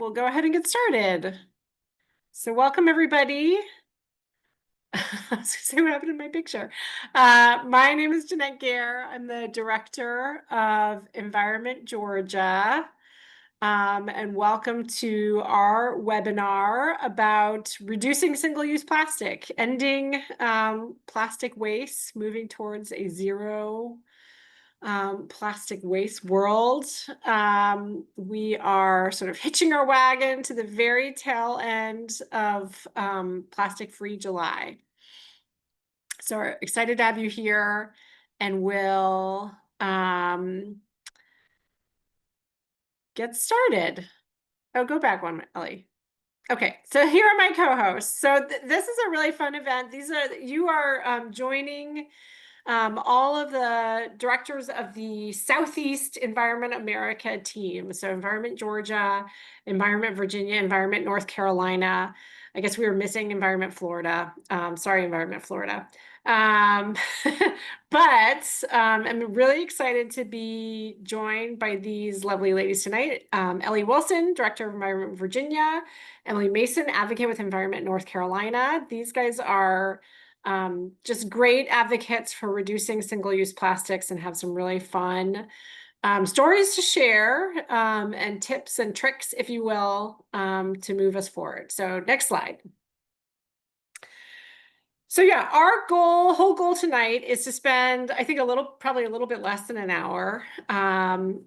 we'll go ahead and get started. So welcome everybody. I was gonna say what happened in my picture. My name is Jeanette Gare. I'm the director of Environment Georgia. And welcome to our webinar about reducing single-use plastic, ending plastic waste, moving towards a zero plastic waste world. We are sort of hitching our wagon to the very tail end of Plastic-Free July. So we're excited to have you here, and we'll get started. Oh, go back one, Ellie. Okay, so here are my co-hosts. So this is a really fun event. You are joining all of the directors of the Southeast Environment America team. So Environment Georgia, Environment Virginia, Environment North Carolina. I guess we were missing Environment Florida. Sorry, Environment Florida. But I'm really excited to be joined by these lovely ladies tonight. Ellie Wilson, Director of Environment Virginia, Emily Mason, Advocate with Environment North Carolina. These guys are just great advocates for reducing single-use plastics and have some really fun stories to share and tips and tricks, if you will, to move us forward. So next slide. So yeah, our whole goal tonight is to spend, I think, probably a little bit less than an hour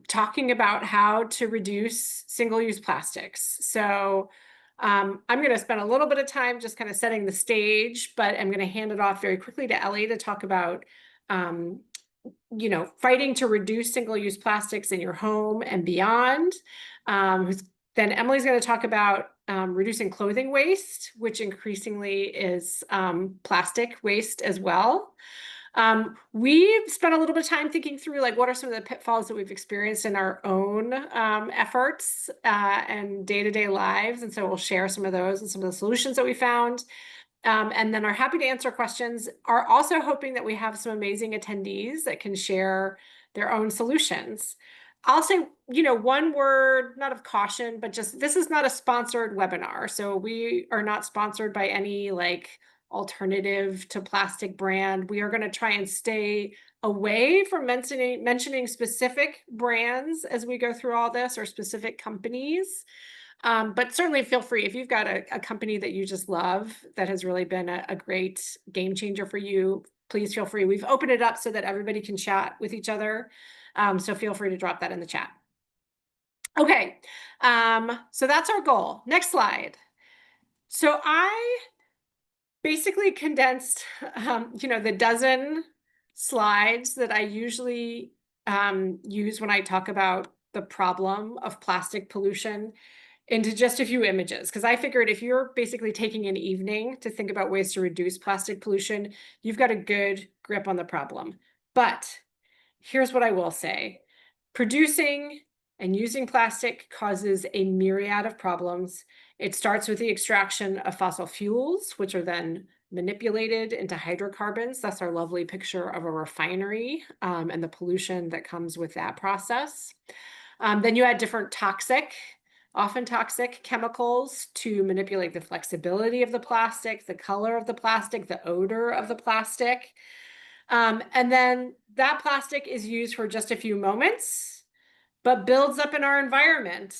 talking about how to reduce single-use plastics. So I'm going to spend a little bit of time just kind of setting the stage, but I'm going to hand it off very quickly to Ellie to talk about, fighting to reduce single-use plastics in your home and beyond. Then Emily's going to talk about reducing clothing waste, which increasingly is plastic waste as well. We've spent a little bit of time thinking through what are some of the pitfalls that we've experienced in our own efforts and day-to-day lives. And so we'll share some of those and some of the solutions that we found. And then are happy to answer questions, are also hoping that we have some amazing attendees that can share their own solutions. I'll say, one word, not of caution, but just this is not a sponsored webinar. So we are not sponsored by any alternative to plastic brand. We are going to try and stay away from mentioning specific brands as we go through all this, or specific companies. But certainly feel free, if you've got a company that you just love that has really been a great game changer for you, please feel free. We've opened it up so that everybody can chat with each other. So feel free to drop that in the chat. Okay, so that's our goal. Next slide. So I basically condensed, the dozen slides that I usually use when I talk about the problem of plastic pollution into just a few images, because I figured if you're basically taking an evening to think about ways to reduce plastic pollution, you've got a good grip on the problem. But here's what I will say. Producing and using plastic causes a myriad of problems. It starts with the extraction of fossil fuels, which are then manipulated into hydrocarbons. That's our lovely picture of a refinery and the pollution that comes with that process. Then you add different often toxic chemicals to manipulate the flexibility of the plastic, the color of the plastic, the odor of the plastic. And then that plastic is used for just a few moments, but builds up in our environment,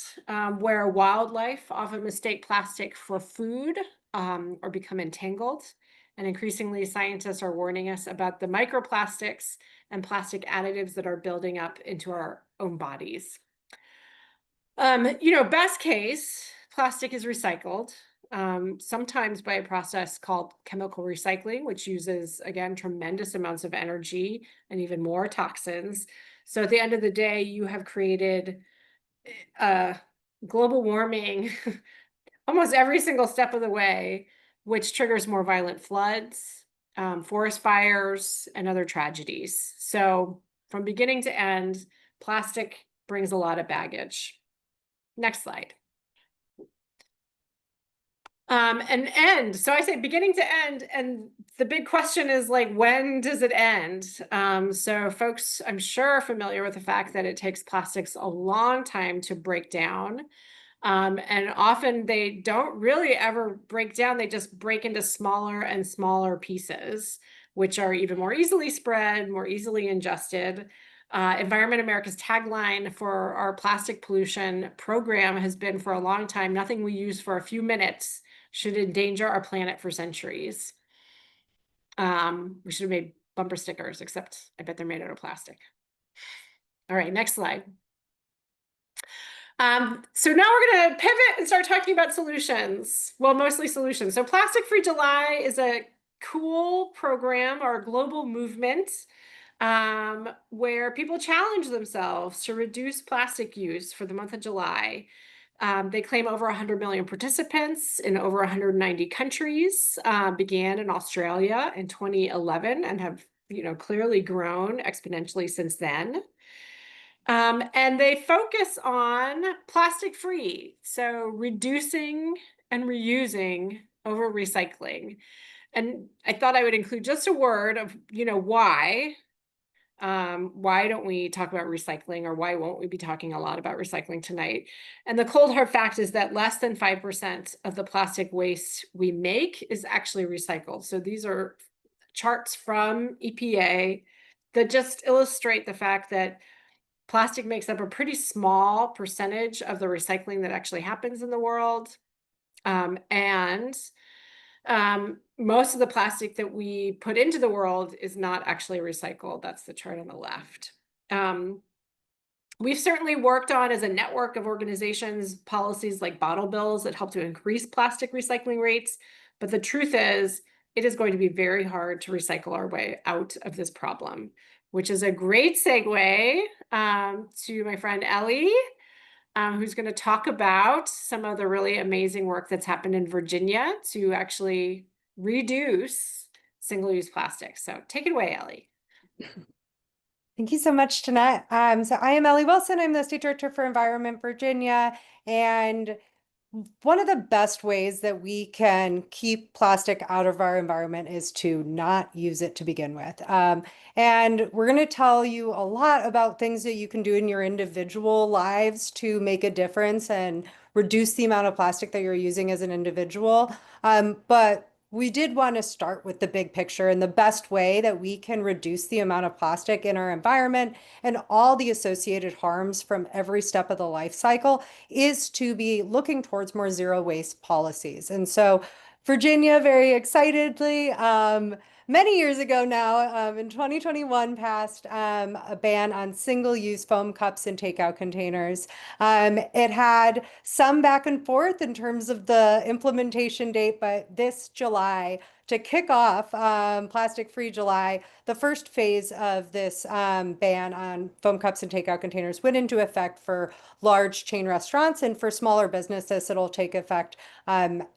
where wildlife often mistake plastic for food or become entangled. And increasingly, scientists are warning us about the microplastics and plastic additives that are building up into our own bodies. Best case, plastic is recycled, sometimes by a process called chemical recycling, which uses, again, tremendous amounts of energy and even more toxins. So at the end of the day, you have created global warming almost every single step of the way, which triggers more violent floods, forest fires, and other tragedies. So from beginning to end, plastic brings a lot of baggage. Next slide. And end. So I say beginning to end, and the big question is when does it end? So folks, I'm sure, are familiar with the fact that it takes plastics a long time to break down. And often they don't really ever break down. They just break into smaller and smaller pieces, which are even more easily spread, more easily ingested. Environment America's tagline for our plastic pollution program has been for a long time, nothing we use for a few minutes should endanger our planet for centuries. We should have made bumper stickers, except I bet they're made out of plastic. All right, next slide. So now we're going to pivot and start talking about solutions. Well, mostly solutions. So Plastic Free July is a cool program or a global movement where people challenge themselves to reduce plastic use for the month of July. They claim over 100 million participants in over 190 countries, began in Australia in 2011 and have, clearly grown exponentially since then. And they focus on plastic free, so reducing and reusing over recycling. And I thought I would include just a word of, why. Why don't we talk about recycling, or why won't we be talking a lot about recycling tonight? And the cold hard fact is that less than 5% of the plastic waste we make is actually recycled. So these are charts from EPA that just illustrate the fact that plastic makes up a pretty small percentage of the recycling that actually happens in the world. And most of the plastic that we put into the world is not actually recycled. That's the chart on the left. We've certainly worked on, as a network of organizations, policies like bottle bills that help to increase plastic recycling rates. But the truth is, it is going to be very hard to recycle our way out of this problem, which is a great segue to my friend Ellie, who's going to talk about some of the really amazing work that's happened in Virginia to actually reduce single-use plastic. So take it away, Ellie. Thank you so much, Jeanette. So I am Ellie Wilson. I'm the State Director for Environment Virginia. And one of the best ways that we can keep plastic out of our environment is to not use it to begin with. And we're going to tell you a lot about things that you can do in your individual lives to make a difference and reduce the amount of plastic that you're using as an individual. But we did want to start with the big picture, and the best way that we can reduce the amount of plastic in our environment and all the associated harms from every step of the life cycle is to be looking towards more zero waste policies. And so Virginia very excitedly, many years ago now, in 2021, passed a ban on single-use foam cups and takeout containers. It had some back and forth in terms of the implementation date, but this July, to kick off Plastic Free July, the first phase of this ban on foam cups and takeout containers went into effect for large chain restaurants, and for smaller businesses, it'll take effect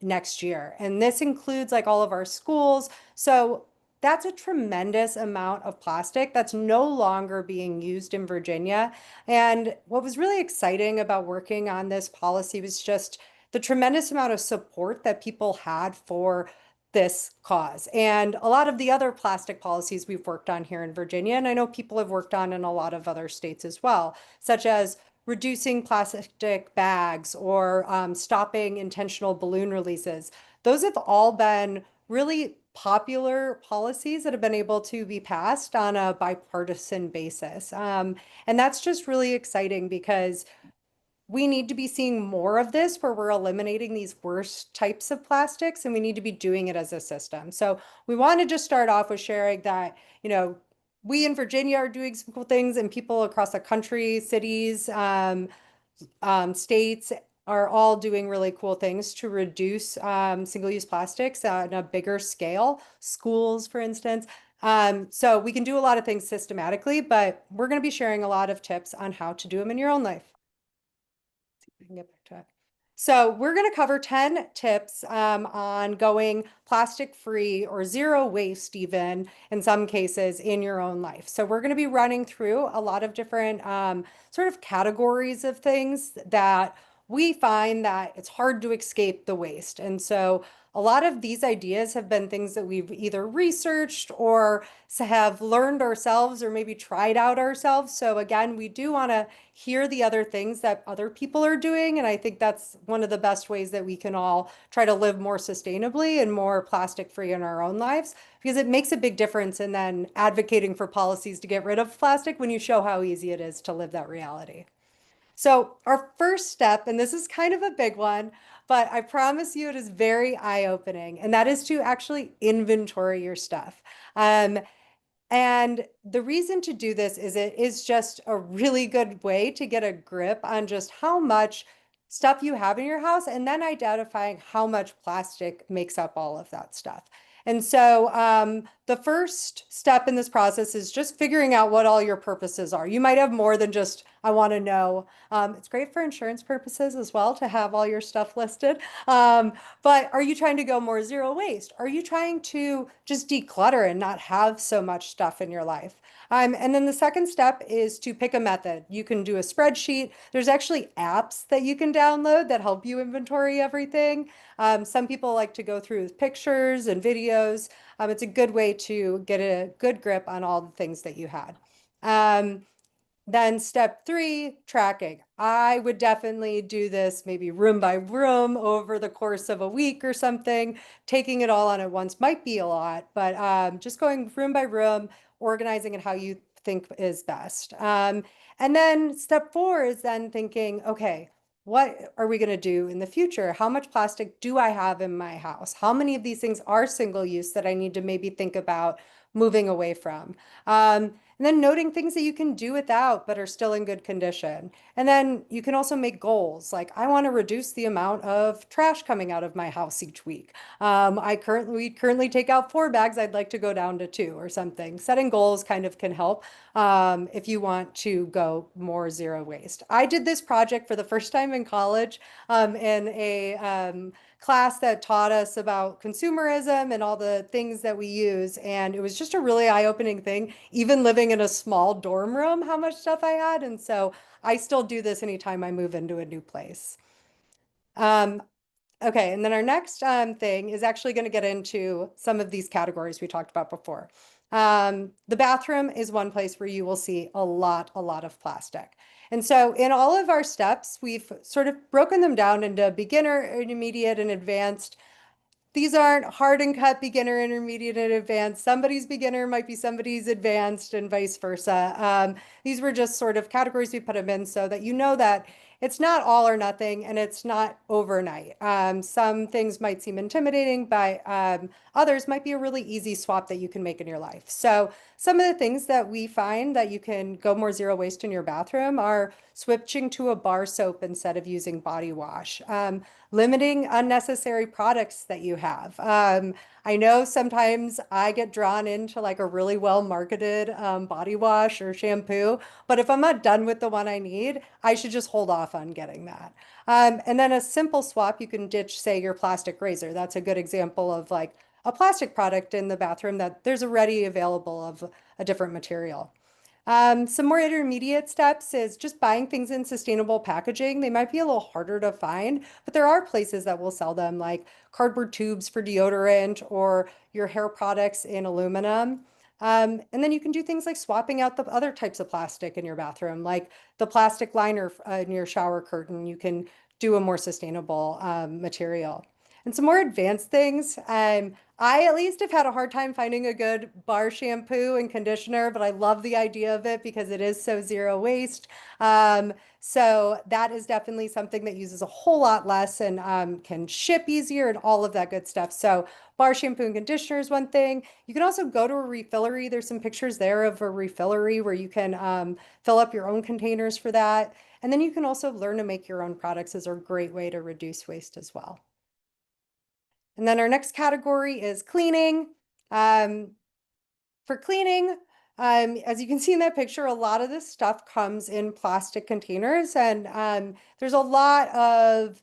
next year. And this includes like all of our schools. So that's a tremendous amount of plastic that's no longer being used in Virginia. And what was really exciting about working on this policy was just the tremendous amount of support that people had for this cause. And a lot of the other plastic policies we've worked on here in Virginia, and I know people have worked on in a lot of other states as well, such as reducing plastic bags or stopping intentional balloon releases. Those have all been really popular policies that have been able to be passed on a bipartisan basis. And that's just really exciting because we need to be seeing more of this where we're eliminating these worst types of plastics, and we need to be doing it as a system. So we want to just start off with sharing that, we in Virginia are doing some cool things, and people across the country, cities, states are all doing really cool things to reduce single-use plastics on a bigger scale, schools, for instance. So we can do a lot of things systematically, but we're going to be sharing a lot of tips on how to do them in your own life. I can get back to it. So we're going to cover 10 tips on going plastic free or zero waste, even in some cases, in your own life. So we're going to be running through a lot of different sort of categories of things that we find that it's hard to escape the waste. And so a lot of these ideas have been things that we've either researched or have learned ourselves or maybe tried out ourselves. So again, we do want to hear the other things that other people are doing. And I think that's one of the best ways that we can all try to live more sustainably and more plastic free in our own lives, because it makes a big difference in then advocating for policies to get rid of plastic when you show how easy it is to live that reality. So our first step, and this is kind of a big one, but I promise you it is very eye-opening, and that is to actually inventory your stuff. And the reason to do this is it is just a really good way to get a grip on just how much stuff you have in your house and then identifying how much plastic makes up all of that stuff. And so the first step in this process is just figuring out what all your purposes are. You might have more than just, I want to know. It's great for insurance purposes as well to have all your stuff listed. But are you trying to go more zero waste? Are you trying to just declutter and not have so much stuff in your life? And then the second step is to pick a method. You can do a spreadsheet. There's actually apps that you can download that help you inventory everything. Some people like to go through with pictures and videos. It's a good way to get a good grip on all the things that you had. Then step 3, tracking. I would definitely do this maybe room by room over the course of a week or something. Taking it all on at once might be a lot, but just going room by room, organizing it how you think is best. And then step 4 is then thinking, okay, what are we going to do in the future? How much plastic do I have in my house? How many of these things are single use that I need to maybe think about moving away from? And then noting things that you can do without but are still in good condition. And then you can also make goals like, I want to reduce the amount of trash coming out of my house each week. We currently take out 4 bags. I'd like to go down to 2 or something. Setting goals kind of can help if you want to go more zero waste. I did this project for the first time in college in a class that taught us about consumerism and all the things that we use. And it was just a really eye-opening thing, even living in a small dorm room, how much stuff I had. And so I still do this anytime I move into a new place. Okay, and then our next thing is actually going to get into some of these categories we talked about before. The bathroom is one place where you will see a lot of plastic. And so in all of our steps, we've sort of broken them down into beginner, intermediate, and advanced. These aren't hard and cut beginner, intermediate, and advanced. Somebody's beginner might be somebody's advanced and vice versa. These were just sort of categories we put them in so that you know that it's not all or nothing and it's not overnight. Some things might seem intimidating, but others might be a really easy swap that you can make in your life. So some of the things that we find that you can go more zero waste in your bathroom are switching to a bar soap instead of using body wash. Limiting unnecessary products that you have. I know sometimes I get drawn into like a really well marketed body wash or shampoo, but if I'm not done with the one I need, I should just hold off on getting that. And then a simple swap, you can ditch, say, your plastic razor. That's a good example of like a plastic product in the bathroom that there's already available of a different material. Some more intermediate steps is just buying things in sustainable packaging. They might be a little harder to find, but there are places that will sell them, like cardboard tubes for deodorant or your hair products in aluminum. And then you can do things like swapping out the other types of plastic in your bathroom, like the plastic liner in your shower curtain. You can do a more sustainable material. And some more advanced things. I at least have had a hard time finding a good bar shampoo and conditioner, but I love the idea of it because it is so zero waste. So that is definitely something that uses a whole lot less and can ship easier and all of that good stuff. So bar shampoo and conditioner is one thing. You can also go to a refillery. There's some pictures there of a refillery where you can fill up your own containers for that. And then you can also learn to make your own products as a great way to reduce waste as well. And then our next category is cleaning. For cleaning, as you can see in that picture, a lot of this stuff comes in plastic containers, and there's a lot of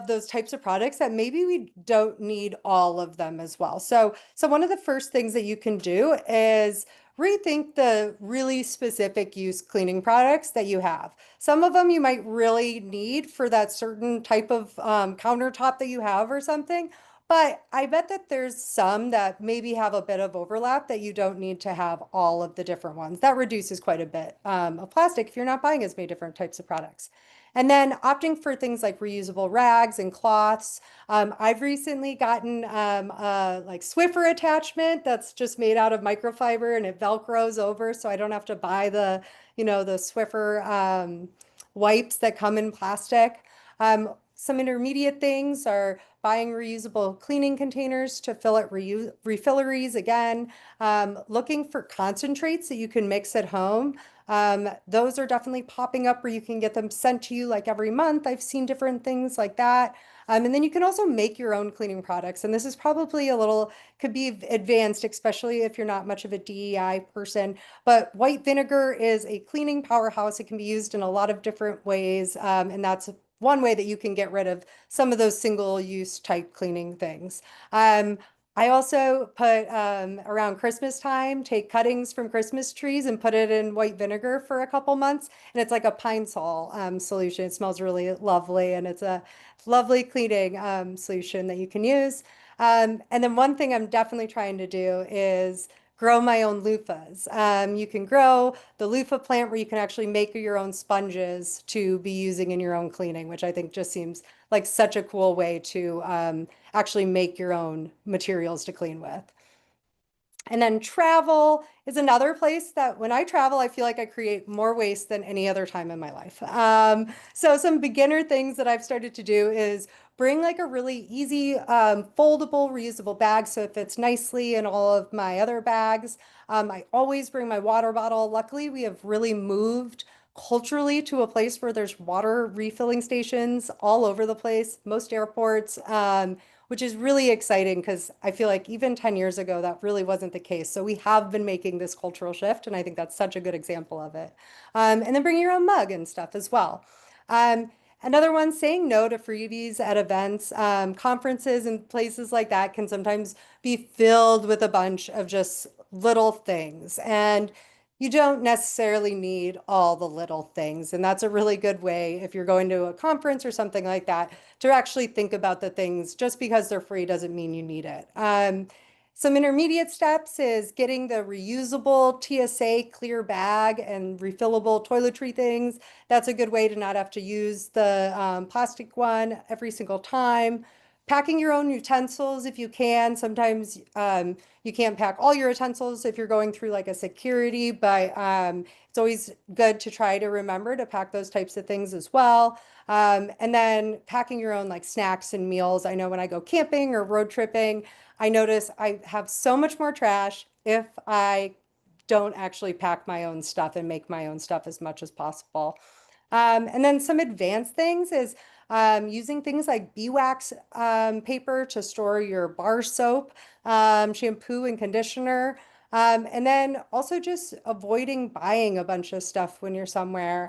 those types of products that maybe we don't need all of them as well. So one of the first things that you can do is rethink the really specific use cleaning products that you have. Some of them you might really need for that certain type of countertop that you have or something. But I bet that there's some that maybe have a bit of overlap that you don't need to have all of the different ones. That reduces quite a bit of plastic if you're not buying as many different types of products. And then opting for things like reusable rags and cloths. I've recently gotten a like Swiffer attachment that's just made out of microfiber and it Velcros over, so I don't have to buy the Swiffer wipes that come in plastic. Some intermediate things are buying reusable cleaning containers to fill at refilleries again, looking for concentrates that you can mix at home. Those are definitely popping up where you can get them sent to you like every month. I've seen different things like that. And then you can also make your own cleaning products. And this is probably could be advanced, especially if you're not much of a DEI person. But white vinegar is a cleaning powerhouse. It can be used in a lot of different ways. And that's one way that you can get rid of some of those single-use type cleaning things. I also put around Christmas time, take cuttings from Christmas trees and put it in white vinegar for a couple months. And it's like a pine sol solution. It smells really lovely and it's a lovely cleaning solution that you can use. And then one thing I'm definitely trying to do is grow my own loofahs. You can grow the loofah plant where you can actually make your own sponges to be using in your own cleaning, which I think just seems like such a cool way to actually make your own materials to clean with. And then travel is another place that when I travel, I feel like I create more waste than any other time in my life. So some beginner things that I've started to do is bring like a really easy foldable, reusable bag so it fits nicely in all of my other bags. I always bring my water bottle. Luckily, we have really moved culturally to a place where there's water refilling stations all over the place, most airports. Which is really exciting because I feel like even 10 years ago, that really wasn't the case. So we have been making this cultural shift, and I think that's such a good example of it. And then bring your own mug and stuff as well. Um, Another one, saying no to freebies at events, conferences and places like that can sometimes be filled with a bunch of just little things. And you don't necessarily need all the little things. And that's a really good way if you're going to a conference or something like that to actually think about the things. Just because they're free doesn't mean you need it. Some intermediate steps is getting the reusable TSA clear bag and refillable toiletry things. That's a good way to not have to use the plastic one every single time. Packing your own utensils if you can. Sometimes you can't pack all your utensils if you're going through like a security, but it's always good to try to remember to pack those types of things as well. And then packing your own like snacks and meals. I know when I go camping or road tripping, I notice I have so much more trash if I don't actually pack my own stuff and make my own stuff as much as possible. And then some advanced things is using things like beeswax paper to store your bar soap, shampoo and conditioner. And then also just avoiding buying a bunch of stuff when you're somewhere.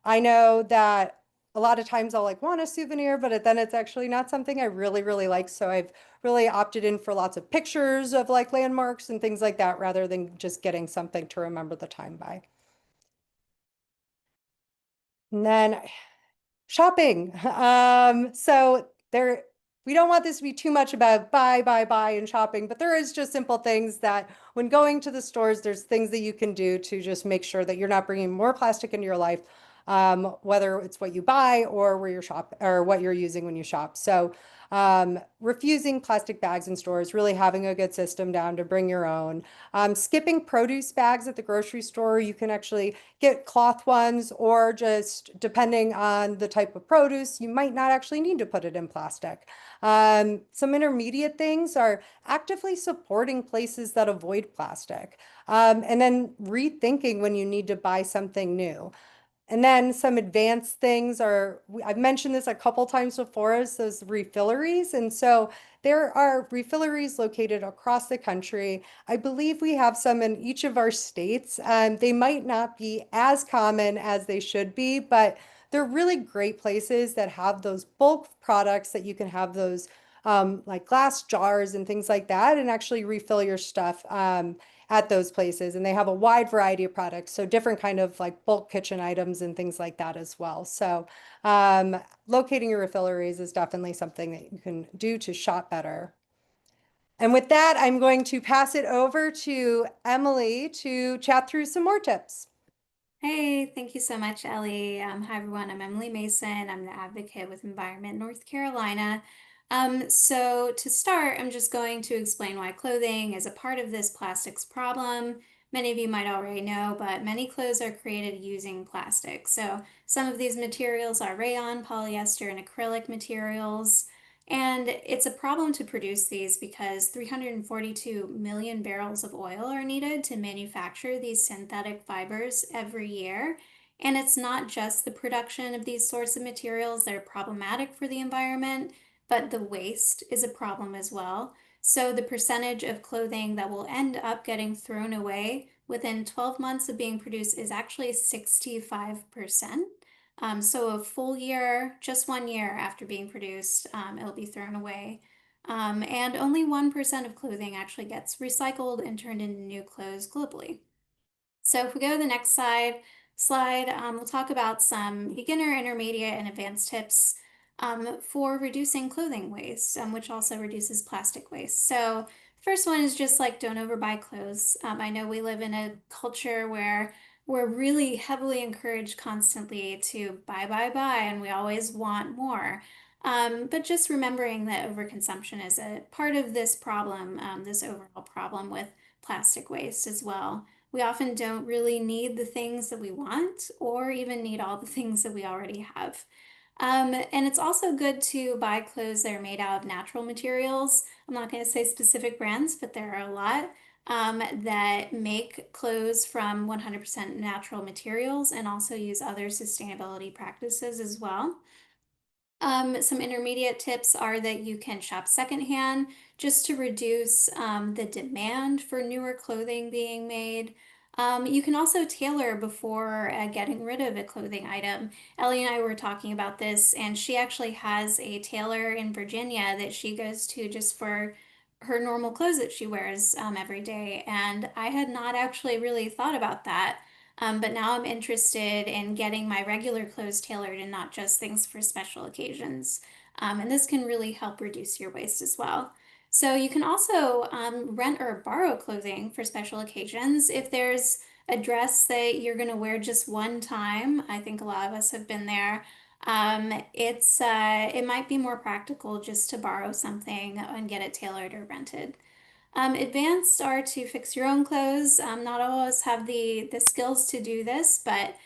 I know that a lot of times I'll like want a souvenir, but then it's actually not something I really, really like. So I've really opted in for lots of pictures of like landmarks and things like that rather than just getting something to remember the time by. And then shopping. So we don't want this to be too much about buy, and shopping, but there is just simple things that when going to the stores, there's things that you can do to just make sure that you're not bringing more plastic into your life, whether it's what you buy or where you're shop or what you're using when you shop. So refusing plastic bags in stores, really having a good system down to bring your own. Skipping produce bags at the grocery store. You can actually get cloth ones, or just depending on the type of produce, you might not actually need to put it in plastic. Some intermediate things are actively supporting places that avoid plastic. And then rethinking when you need to buy something new. And then some advanced things are, I've mentioned this a couple times before, is those refilleries. And so there are refilleries located across the country. I believe we have some in each of our states. They might not be as common as they should be, but they're really great places that have those bulk products that you can have those like glass jars and things like that and actually refill your stuff at those places. And they have a wide variety of products, so different kind of like bulk kitchen items and things like that as well. So locating your refilleries is definitely something that you can do to shop better. And with that, I'm going to pass it over to Emily to chat through some more tips. Hey, thank you so much, Ellie. Hi, everyone. I'm Emily Mason. I'm the advocate with Environment North Carolina. So to start, I'm just going to explain why clothing is a part of this plastics problem. Many of you might already know, but many clothes are created using plastic. So some of these materials are rayon, polyester, and acrylic materials. And it's a problem to produce these because 342 million barrels of oil are needed to manufacture these synthetic fibers every year. And it's not just the production of these sorts of materials that are problematic for the environment, but the waste is a problem as well. So the percentage of clothing that will end up getting thrown away within 12 months of being produced is actually 65%. So a full year, just 1 year after being produced, it'll be thrown away. And only 1% of clothing actually gets recycled and turned into new clothes globally. So if we go to the next slide, we'll talk about some beginner, intermediate, and advanced tips for reducing clothing waste, which also reduces plastic waste. So first one is just like don't overbuy clothes. I know we live in a culture where we're really heavily encouraged constantly to buy, and we always want more. But just remembering that overconsumption is a part of this problem, this overall problem with plastic waste as well. We often don't really need the things that we want or even need all the things that we already have. And it's also good to buy clothes that are made out of natural materials. I'm not going to say specific brands, but there are a lot that make clothes from 100% natural materials and also use other sustainability practices as well. Some intermediate tips are that you can shop secondhand just to reduce the demand for newer clothing being made. You can also tailor before getting rid of a clothing item. Ellie and I were talking about this, and she actually has a tailor in Virginia that she goes to just for her normal clothes that she wears every day. And I had not actually really thought about that. But now I'm interested in getting my regular clothes tailored and not just things for special occasions. And this can really help reduce your waste as well. So you can also rent or borrow clothing for special occasions. If there's a dress that you're going to wear just one time, I think a lot of us have been there. It might be more practical just to borrow something and get it tailored or rented. Advanced are to fix your own clothes. Not all of us have the skills to do this, but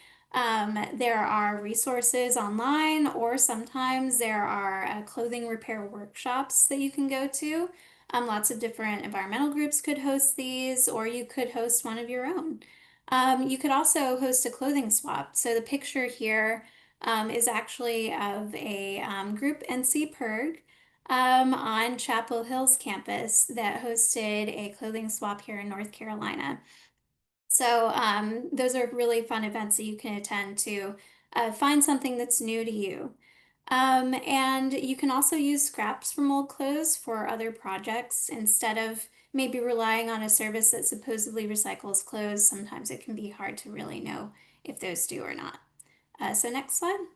there are resources online, or sometimes there are clothing repair workshops that you can go to. Lots of different environmental groups could host these, or you could host one of your own. You could also host a clothing swap. So the picture here is actually of a group NC PIRG on Chapel Hill's campus that hosted a clothing swap here in North Carolina. So those are really fun events that you can attend to find something that's new to you. And you can also use scraps from old clothes for other projects instead of maybe relying on a service that supposedly recycles clothes. Sometimes it can be hard to really know if those do or not. So next slide.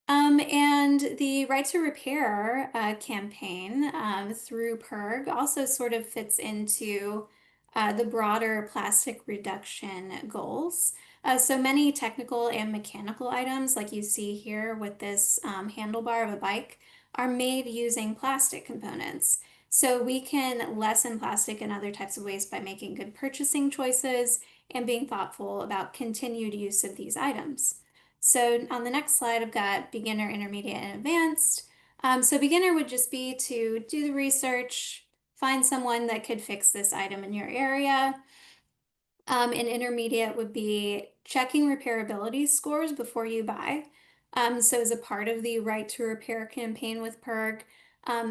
And the Right to Repair campaign through PIRG also sort of fits into the broader plastic reduction goals. So many technical and mechanical items, like you see here with this handlebar of a bike, are made using plastic components. So we can lessen plastic and other types of waste by making good purchasing choices and being thoughtful about continued use of these items. So on the next slide, I've got beginner, intermediate, and advanced. So beginner would just be to do the research, find someone that could fix this item in your area. And intermediate would be checking repairability scores before you buy. So as a part of the Right to Repair campaign with PIRG,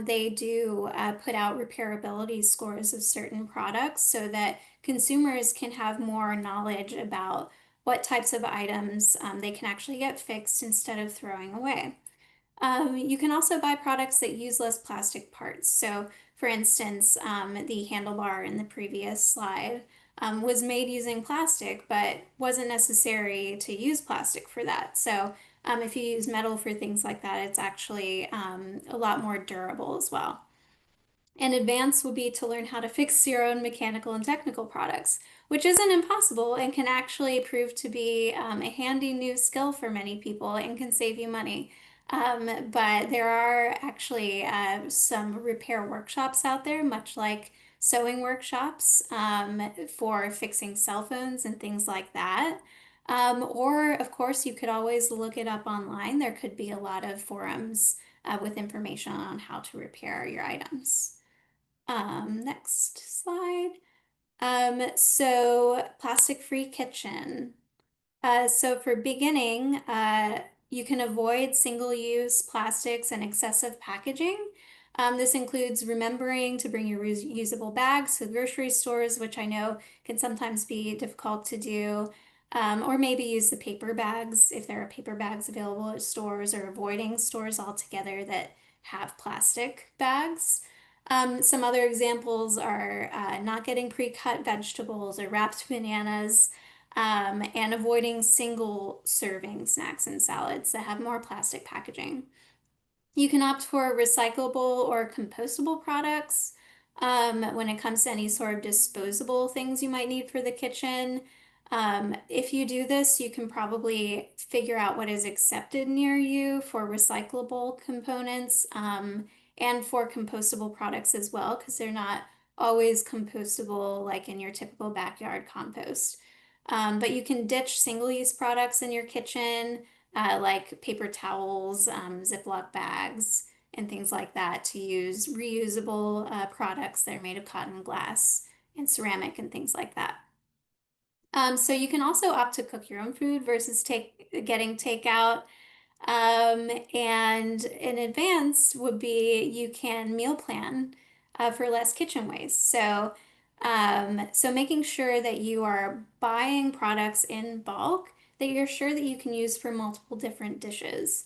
they do put out repairability scores of certain products so that consumers can have more knowledge about what types of items they can actually get fixed instead of throwing away. You can also buy products that use less plastic parts. So For instance, the handlebar in the previous slide was made using plastic, but wasn't necessary to use plastic for that. So if you use metal for things like that, it's actually a lot more durable as well. And advance would be to learn how to fix your own mechanical and technical products, which isn't impossible and can actually prove to be a handy new skill for many people and can save you money. But there are actually some repair workshops out there, much like sewing workshops for fixing cell phones and things like that. Or, of course, you could always look it up online. There could be a lot of forums with information on how to repair your items. Next slide. So plastic-free kitchen. So for beginning, you can avoid single-use plastics and excessive packaging. This includes remembering to bring your reusable bags to grocery stores, which I know can sometimes be difficult to do, or maybe use the paper bags if there are paper bags available at stores, or avoiding stores altogether that have plastic bags. Some other examples are not getting pre-cut vegetables or wrapped bananas, and avoiding single serving snacks and salads that have more plastic packaging. You can opt for recyclable or compostable products when it comes to any sort of disposable things you might need for the kitchen. If you do this, you can probably figure out what is accepted near you for recyclable components and for compostable products as well, because they're not always compostable like in your typical backyard compost. But you can ditch single-use products in your kitchen, like paper towels, Ziploc bags, and things like that, to use reusable products that are made of cotton, glass, and ceramic, and things like that. So you can also opt to cook your own food versus getting takeout. And in advance would be you can meal plan for less kitchen waste. So making sure that you are buying products in bulk that you're sure that you can use for multiple different dishes.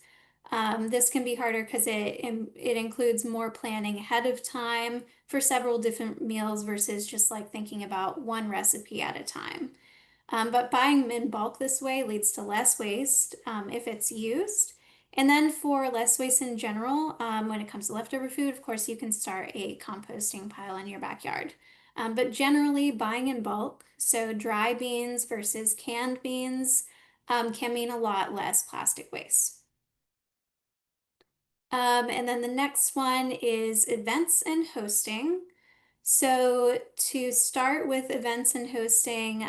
This can be harder because it includes more planning ahead of time for several different meals versus just like thinking about one recipe at a time. But buying in bulk this way leads to less waste if it's used. And then for less waste in general, when it comes to leftover food, of course, you can start a composting pile in your backyard. But generally, buying in bulk, so dry beans versus canned beans, can mean a lot less plastic waste. And then the next one is events and hosting. So to start with events and hosting,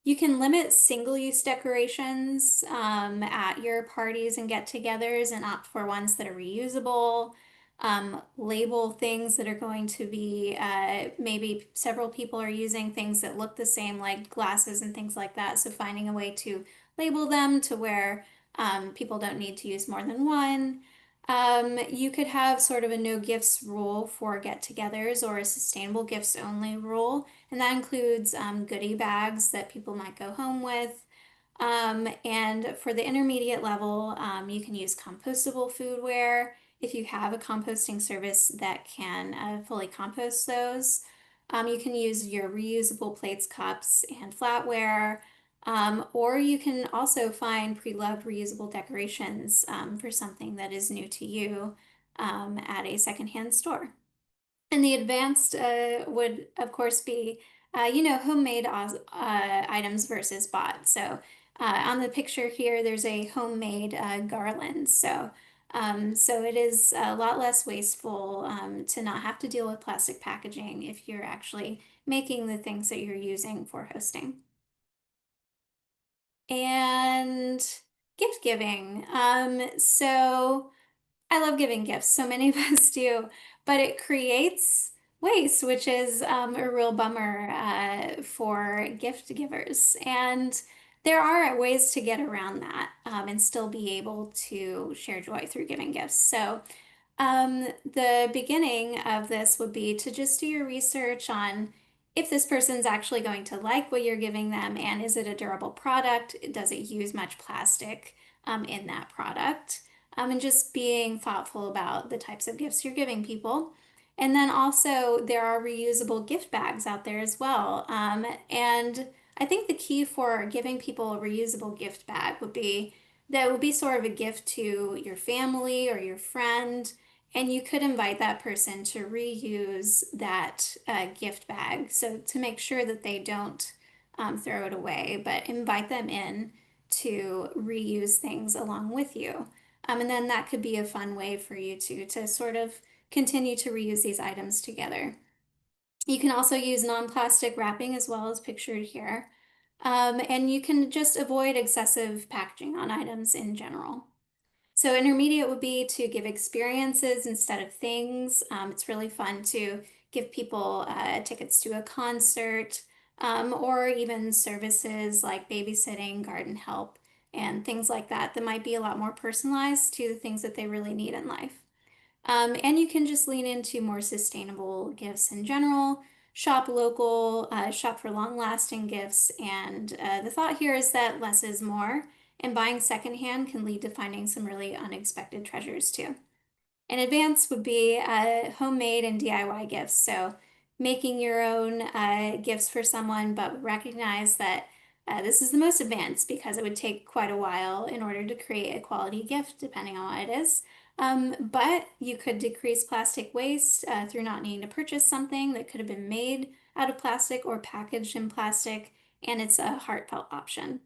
you can limit single-use decorations at your parties and get-togethers and opt for ones that are reusable. Label things that are going to be, maybe several people are using things that look the same, like glasses and things like that. So finding a way to label them to where people don't need to use more than one. You could have sort of a no gifts rule for get-togethers or a sustainable gifts only rule, and that includes goodie bags that people might go home with. And for the intermediate level, you can use compostable foodware if you have a composting service that can fully compost those. You can use your reusable plates, cups, and flatware. Or you can also find pre-loved reusable decorations for something that is new to you at a secondhand store. And the advanced would, of course, be, homemade items versus bought. So on the picture here, there's a homemade garland. So it is a lot less wasteful to not have to deal with plastic packaging if you're actually making the things that you're using for hosting. And gift giving. So I love giving gifts. So many of us do, but it creates waste, which is a real bummer for gift givers. And there are ways to get around that and still be able to share joy through giving gifts. So the beginning of this would be to just do your research on if this person's actually going to like what you're giving them, and is it a durable product? Does it use much plastic in that product? and just being thoughtful about the types of gifts you're giving people. And then also, there are reusable gift bags out there as well. And I think the key for giving people a reusable gift bag would be that would be sort of a gift to your family or your friend, and you could invite that person to reuse that gift bag. So to make sure that they don't throw it away, but invite them in to reuse things along with you. And then that could be a fun way for you to sort of continue to reuse these items together. You can also use non-plastic wrapping as well as pictured here. And you can just avoid excessive packaging on items in general. So intermediate would be to give experiences instead of things. It's really fun to give people tickets to a concert, or even services like babysitting, garden help, and things like that that might be a lot more personalized to the things that they really need in life. And you can just lean into more sustainable gifts in general, shop local, shop for long-lasting gifts, and the thought here is that less is more, and buying secondhand can lead to finding some really unexpected treasures too. In advance would be homemade and DIY gifts, so making your own gifts for someone, but recognize that this is the most advanced because it would take quite a while in order to create a quality gift, depending on what it is. But you could decrease plastic waste through not needing to purchase something that could have been made out of plastic or packaged in plastic, and it's a heartfelt option.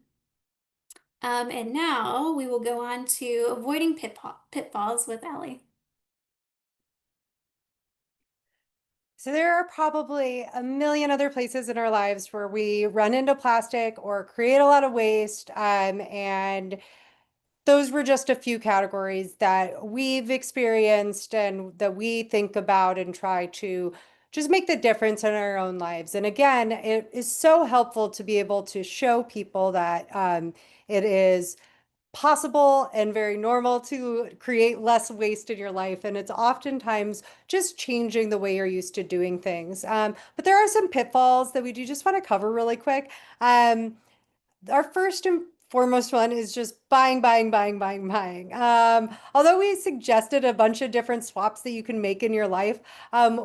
And now we will go on to avoiding pitfalls with Ellie. So there are probably a million other places in our lives where we run into plastic or create a lot of waste. And those were just a few categories that we've experienced and that we think about and try to just make the difference in our own lives. And again, it is so helpful to be able to show people that it is possible and very normal to create less waste in your life. And it's oftentimes just changing the way you're used to doing things. But there are some pitfalls that we do just want to cover really quick. Our first and foremost one is just buying, buying, buying, buying, buying. Although we suggested a bunch of different swaps that you can make in your life,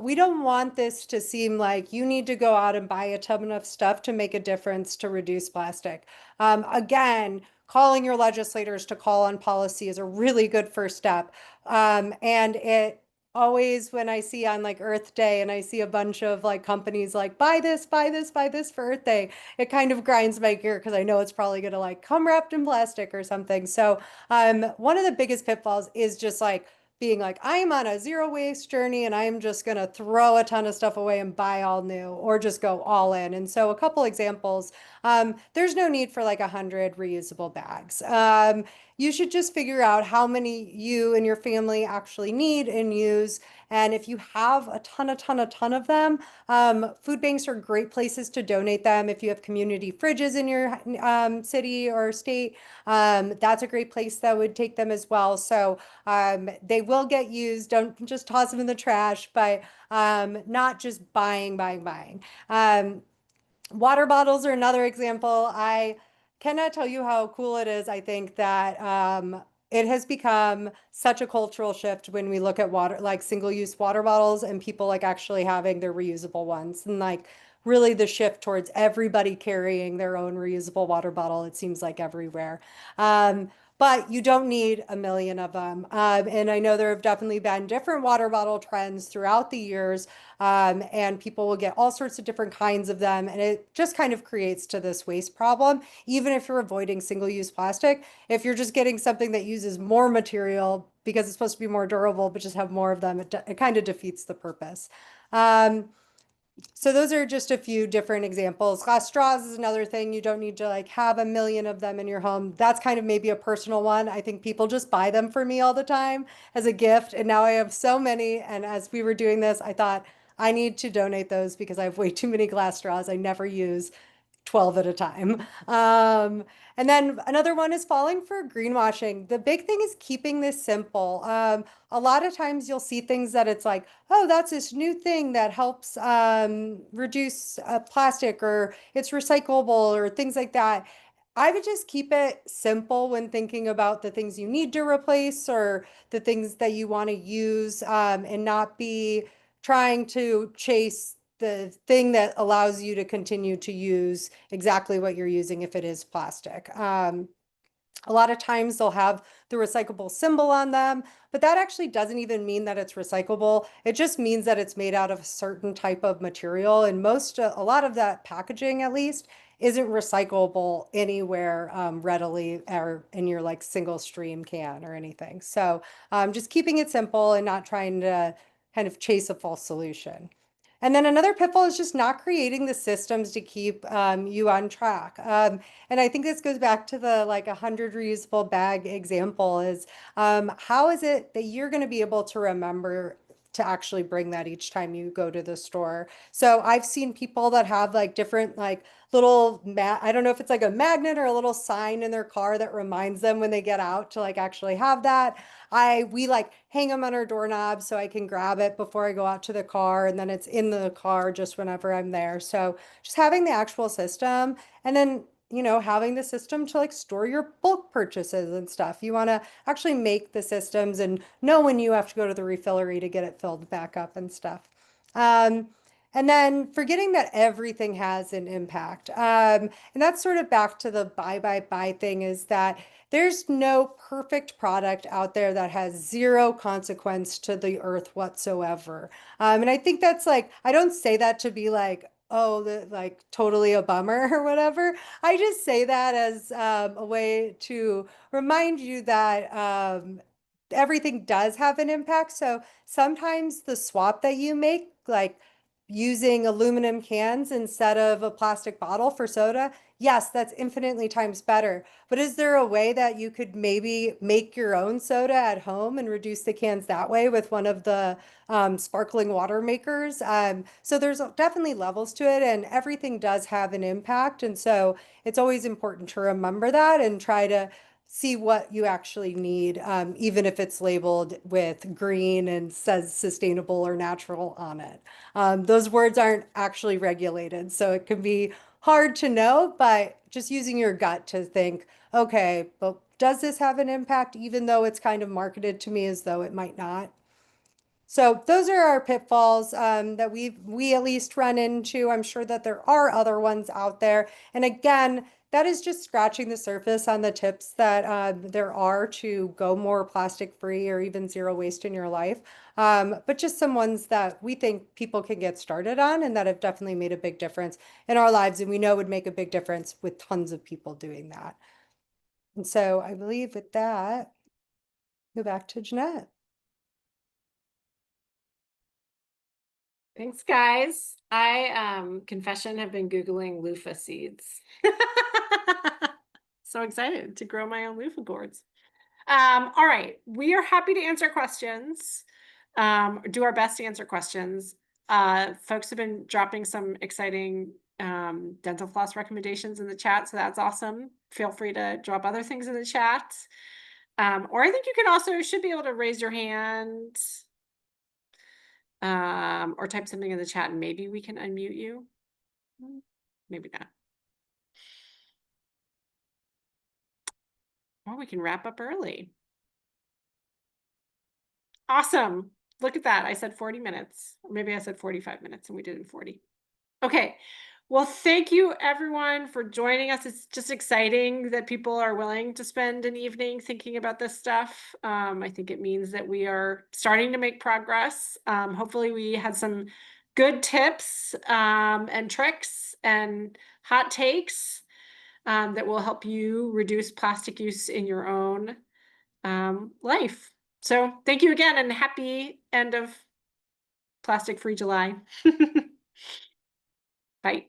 we don't want this to seem like you need to go out and buy a ton of stuff to make a difference to reduce plastic. Again, calling your legislators to call on policy is a really good first step. And it always, when I see on like Earth Day and I see a bunch of like companies like buy this, buy this, buy this for Earth Day, it kind of grinds my gear because I know it's probably going to like come wrapped in plastic or something. So one of the biggest pitfalls is just like being like, I'm on a zero waste journey and I'm just going to throw a ton of stuff away and buy all new or just go all in. And so a couple examples, there's no need for like 100 reusable bags. You should just figure out how many you and your family actually need and use. And if you have a ton of them, food banks are great places to donate them. If you have community fridges in your city or state, that's a great place that would take them as well. So they will get used. Don't just toss them in the trash, but not just buying, buying, buying. Water bottles are another example. I cannot tell you how cool it is. I think that it has become such a cultural shift when we look at water, like single-use water bottles and people like actually having their reusable ones. And like really the shift towards everybody carrying their own reusable water bottle, it seems like everywhere. But you don't need a million of them. And I know there have definitely been different water bottle trends throughout the years, and people will get all sorts of different kinds of them. And it just kind of creates to this waste problem, even if you're avoiding single-use plastic. If you're just getting something that uses more material because it's supposed to be more durable, but just have more of them, it kind of defeats the purpose. So those are just a few different examples. Glass straws is another thing. You don't need to like have a million of them in your home. That's kind of maybe a personal one. I think people just buy them for me all the time as a gift. And now I have so many. And as we were doing this, I thought I need to donate those because I have way too many glass straws I never use. 12 at a time. And then another one is falling for greenwashing. The big thing is keeping this simple. A lot of times you'll see things that it's like, oh, that's this new thing that helps reduce plastic or it's recyclable or things like that. I would just keep it simple when thinking about the things you need to replace or the things that you want to use, and not be trying to chase the thing that allows you to continue to use exactly what you're using if it is plastic. A lot of times they'll have the recyclable symbol on them, but that actually doesn't even mean that it's recyclable. It just means that it's made out of a certain type of material. And a lot of that packaging, at least, isn't recyclable anywhere readily or in your like single stream can or anything. So just keeping it simple and not trying to kind of chase a false solution. And then another pitfall is just not creating the systems to keep you on track. And I think this goes back to the like 100 reusable bag example is how is it that you're going to be able to remember to actually bring that each time you go to the store? So I've seen people that have like different like I don't know if it's like a magnet or a little sign in their car that reminds them when they get out to like actually have that. We like hang them on our doorknob so I can grab it before I go out to the car, and then it's in the car just whenever I'm there. So just having the actual system, and then having the system to like store your bulk purchases and stuff. You want to actually make the systems and know when you have to go to the refillery to get it filled back up and stuff. Um, and then forgetting that everything has an impact. And that's sort of back to the buy thing, is that there's no perfect product out there that has zero consequence to the earth whatsoever. And I think that's like, I don't say that to be like, oh, like totally a bummer or whatever. I just say that as a way to remind you that everything does have an impact. So sometimes the swap that you make, like using aluminum cans instead of a plastic bottle for soda, yes, that's infinitely times better. But is there a way that you could maybe make your own soda at home and reduce the cans that way with one of the sparkling water makers? So there's definitely levels to it, and everything does have an impact. And so it's always important to remember that and try to see what you actually need, even if it's labeled with green and says sustainable or natural on it. Those words aren't actually regulated, so it can be hard to know, but just using your gut to think, okay, but does this have an impact, even though it's kind of marketed to me as though it might not? So those are our pitfalls that we at least run into. I'm sure that there are other ones out there. And again, that is just scratching the surface on the tips that there are to go more plastic free or even zero waste in your life. But just some ones that we think people can get started on and that have definitely made a big difference in our lives, and we know would make a big difference with tons of people doing that. And so I believe with that, go back to Jeanette. Thanks, guys. I confession have been Googling loofah seeds. So excited to grow my own loofah gourds. All right, we are happy to answer questions. Do our best to answer questions. Folks have been dropping some exciting dental floss recommendations in the chat, so that's awesome. Feel free to drop other things in the chat. Or I think you can also should be able to raise your hand. Or type something in the chat and maybe we can unmute you. Maybe not. Or we can wrap up early. Awesome. Look at that. I said 40 minutes. Or maybe I said 45 minutes and we did in 40. Okay. Well, thank you everyone for joining us. It's just exciting that people are willing to spend an evening thinking about this stuff. I think it means that we are starting to make progress. Hopefully we had some good tips and tricks and hot takes that will help you reduce plastic use in your own life. So thank you again and happy end of Plastic Free July. Bye.